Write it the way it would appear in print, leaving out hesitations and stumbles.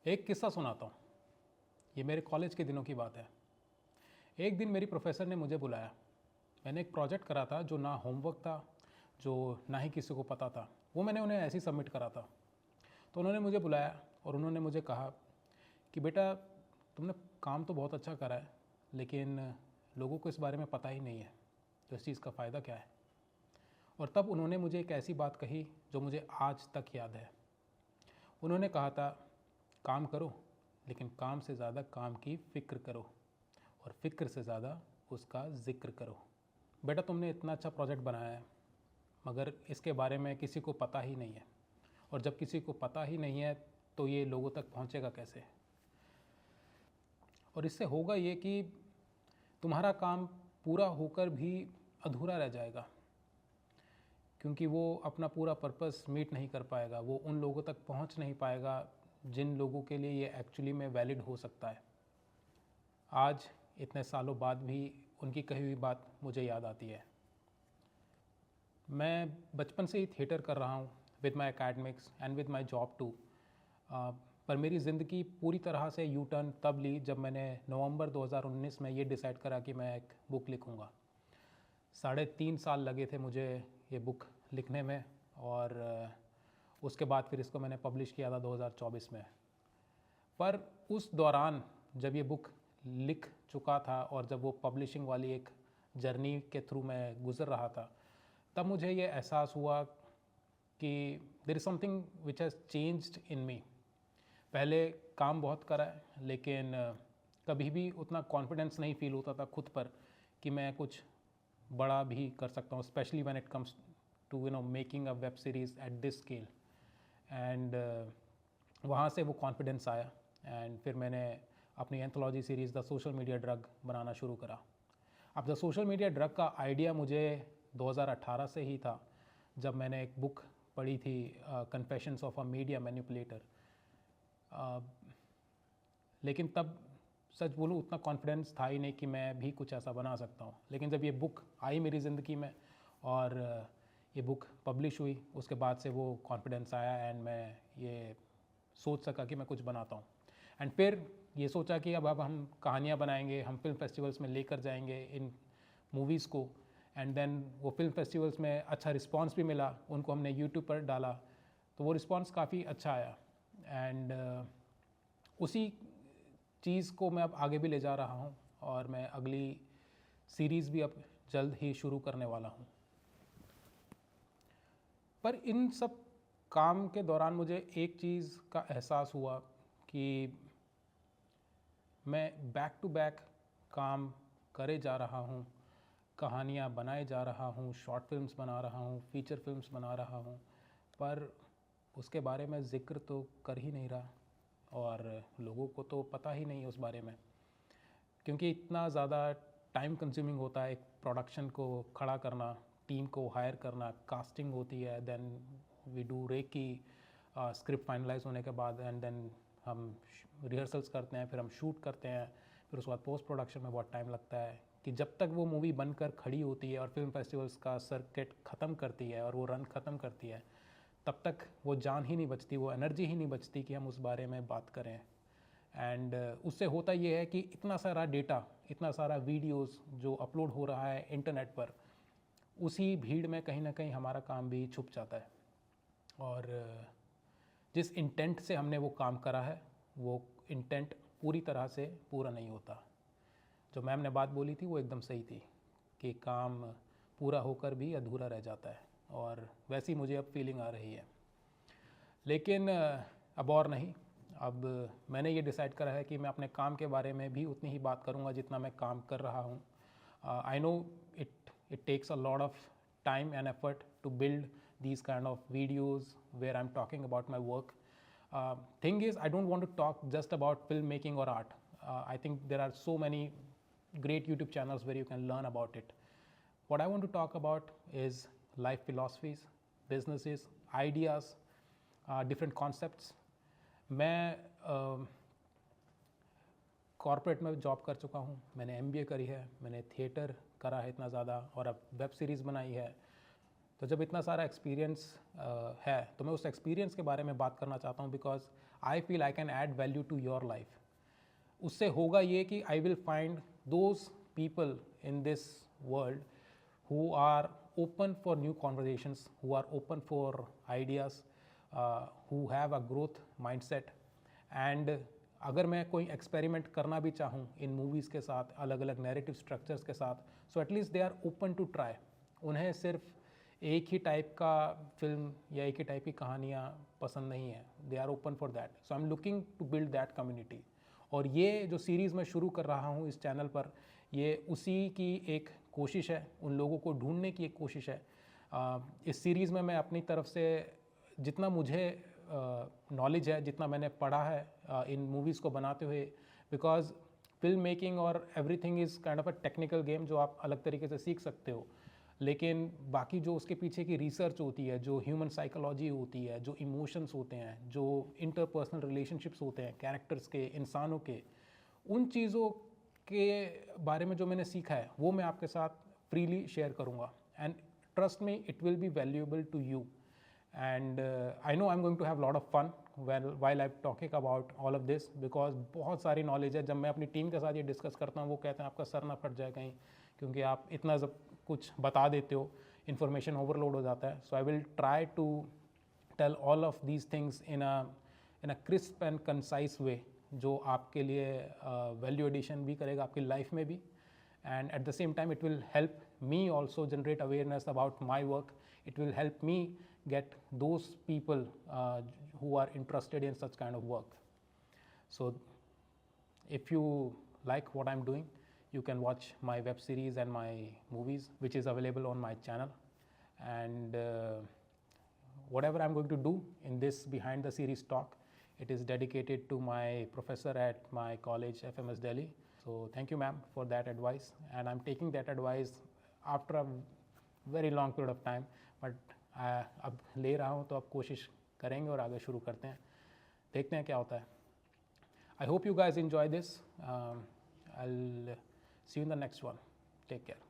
एक किस्सा सुनाता हूँ। ये मेरे कॉलेज के दिनों की बात है। एक दिन मेरी प्रोफेसर ने मुझे बुलाया। मैंने एक प्रोजेक्ट करा था जो ना होमवर्क था, जो ना ही किसी को पता था। वो मैंने उन्हें ऐसे ही सबमिट करा था। तो उन्होंने मुझे बुलाया और उन्होंने मुझे कहा कि बेटा, तुमने काम तो बहुत अच्छा करा है, लेकिन लोगों को इस बारे में पता ही नहीं है, तो इस चीज़ का फ़ायदा क्या है। और तब उन्होंने मुझे एक ऐसी बात कही जो मुझे आज तक याद है। उन्होंने कहा था, काम करो, लेकिन काम से ज़्यादा काम की फ़िक्र करो, और फ़िक्र से ज़्यादा उसका ज़िक्र करो। बेटा, तुमने इतना अच्छा प्रोजेक्ट बनाया है, मगर इसके बारे में किसी को पता ही नहीं है, और जब किसी को पता ही नहीं है तो ये लोगों तक पहुंचेगा कैसे। और इससे होगा ये कि तुम्हारा काम पूरा होकर भी अधूरा रह जाएगा, क्योंकि वो अपना पूरा पर्पस मीट नहीं कर पाएगा, वो उन लोगों तक पहुंच नहीं पाएगा जिन लोगों के लिए ये एक्चुअली में वैलिड हो सकता है। आज इतने सालों बाद भी उनकी कही हुई बात मुझे याद आती है। मैं बचपन से ही थिएटर कर रहा हूँ, with my academics and with my job too. पर मेरी ज़िंदगी पूरी तरह से यू टर्न तब ली जब मैंने नवंबर 2019 में ये डिसाइड करा कि मैं एक बुक लिखूँगा। 3.5 साल लगे थे मुझे ये बुक लिखने में, और उसके बाद फिर इसको मैंने पब्लिश किया था 2024 में। पर उस दौरान जब ये बुक लिख चुका था और जब वो पब्लिशिंग वाली एक जर्नी के थ्रू मैं गुज़र रहा था, तब मुझे ये एहसास हुआ कि there is something which has changed in me. पहले काम बहुत करा है, लेकिन कभी भी उतना कॉन्फिडेंस नहीं फील होता था खुद पर कि मैं कुछ बड़ा भी कर सकता हूँ, specially when it comes to making a web series at this scale. And वहाँ से वो कॉन्फिडेंस आया, एंड फिर मैंने अपनी anthology series the Social Media Drug बनाना शुरू करा। अब द सोशल मीडिया ड्रग का आइडिया मुझे 2018 से ही था, जब मैंने एक बुक पढ़ी थी, confessions of a media manipulator. लेकिन तब सच बोलूँ उतना कॉन्फिडेंस था ही नहीं कि मैं भी कुछ ऐसा बना सकता हूँ। लेकिन जब ये बुक आई मेरी ज़िंदगी में और ये बुक पब्लिश हुई, उसके बाद से वो कॉन्फिडेंस आया, एंड मैं ये सोच सका कि मैं कुछ बनाता हूँ। एंड फिर ये सोचा कि अब हम कहानियाँ बनाएंगे, हम फिल्म फेस्टिवल्स में लेकर जाएंगे इन मूवीज़ को। एंड देन वो फिल्म फेस्टिवल्स में अच्छा रिस्पांस भी मिला, उनको हमने यूट्यूब पर डाला, तो वो रिस्पांस काफ़ी अच्छा आया। एंड उसी चीज़ को मैं अब आगे भी ले जा रहा हूँ, और मैं अगली सीरीज़ भी अब जल्द ही शुरू करने वाला हूँ। पर इन सब काम के दौरान मुझे एक चीज़ का एहसास हुआ कि मैं बैक टू बैक काम करे जा रहा हूँ, कहानियाँ बनाए जा रहा हूँ, शॉर्ट फिल्म्स बना रहा हूँ, फीचर फिल्म्स बना रहा हूँ, पर उसके बारे में ज़िक्र तो कर ही नहीं रहा, और लोगों को तो पता ही नहीं उस बारे में, क्योंकि इतना ज़्यादा टाइम कंज्यूमिंग होता है एक प्रोडक्शन को खड़ा करना, टीम को हायर करना, कास्टिंग होती है, then we do recce, script finalise होने के बाद, एंड देन हम रिहर्सल्स करते हैं, फिर हम शूट करते हैं, फिर उसके बाद पोस्ट प्रोडक्शन में बहुत टाइम लगता है कि जब तक वो मूवी बनकर खड़ी होती है और फिल्म फेस्टिवल्स का सर्किट ख़त्म करती है और वो रन ख़त्म करती है, तब तक वो जान ही नहीं बचती, वो एनर्जी ही नहीं बचती कि हम उस बारे में बात करें। एंड उससे होता ये है कि इतना सारा डेटा, इतना सारा वीडियोस जो अपलोड हो रहा है इंटरनेट पर, उसी भीड़ में कहीं ना कहीं हमारा काम भी छुप जाता है, और जिस इंटेंट से हमने वो काम करा है वो इंटेंट पूरी तरह से पूरा नहीं होता। जो मैम ने बात बोली थी वो एकदम सही थी कि काम पूरा होकर भी अधूरा रह जाता है, और वैसी मुझे अब फीलिंग आ रही है। लेकिन अब और नहीं, अब मैंने ये डिसाइड करा है कि मैं अपने काम के बारे में भी उतनी ही बात करूँगा जितना मैं काम कर रहा हूँ। I know it takes a lot of time and effort to build these kind of videos where I'm talking about my work. Thing is, I don't want to talk just about filmmaking or art. I think there are so many great YouTube channels where you can learn about it. What I want to talk about is life philosophies, businesses, ideas, different concepts. मैं corporate में job कर चुका हूँ, मैंने MBA करी है, मैंने theatre करा है इतना ज़्यादा, और अब वेब सीरीज़ बनाई है। तो जब इतना सारा एक्सपीरियंस है तो मैं उस एक्सपीरियंस के बारे में बात करना चाहता हूँ, because I feel I can add value to your life. उससे होगा ये कि I will find those people in this world who are open for new conversations, who are open for ideas, who have a growth mindset. And अगर मैं कोई experiment करना भी चाहूँ इन मूवीज़ के साथ, अलग अलग नैरेटिव स्ट्रक्चर्स के साथ, so at least they are open to try. उन्हें सिर्फ एक ही टाइप का फिल्म या एक ही टाइप की कहानियाँ पसंद नहीं है. They are open for that. So I am looking to build that community. और ये जो सीरीज़ मैं शुरू कर रहा हूँ इस चैनल पर, ये उसी की एक कोशिश है, उन लोगों को ढूंढने की एक कोशिश है. इस सीरीज़ में मैं अपनी तरफ से जितना मुझे नॉलेज है, जितना मैंने पढ़ा है इन मूवीज़ को बनाते हुए, बिकॉज फिल्म मेकिंग और everything is kind of a technical game जो आप अलग तरीके से सीख सकते हो, लेकिन बाकी जो उसके पीछे की रिसर्च होती है, जो ह्यूमन साइकोलॉजी होती है, जो इमोशंस होते हैं, जो इंटरपर्सनल रिलेशनशिप्स होते हैं कैरेक्टर्स के, इंसानों के, उन चीज़ों के बारे में जो मैंने सीखा है वो मैं आपके साथ फ्रीली शेयर करूँगा. And trust me, it will be valuable to you. And I know I am going to have lot of fun while I'm talking about all of this, because बहुत सारी नॉलेज है. जब मैं अपनी team के साथ ये डिस्कस करता हूँ वो कहते हैं आपका सर ना फट जाए कहीं, क्योंकि आप इतना सब कुछ बता देते हो, इन्फॉर्मेशन ओवरलोड हो जाता है. So I will try to tell all of these things in a crisp and concise way, जो आपके लिए वैल्यू एडिशन भी करेगा आपकी लाइफ में भी. And at the same time it will help me also generate awareness about my work. It will help me get those people who are interested in such kind of work. So if you like what I'm doing, you can watch my web series and my movies, which is available on my channel. And whatever I'm going to do in this behind the series talk, it is dedicated to my professor at my college, FMS Delhi. So thank you ma'am for that advice, and I'm taking that advice after a very long period of time, but अब ले रहा हूँ तो अब कोशिश करेंगे और आगे शुरू करते हैं, देखते हैं क्या होता है. I hope you guys enjoy this. I'll see you in the next one. Take care.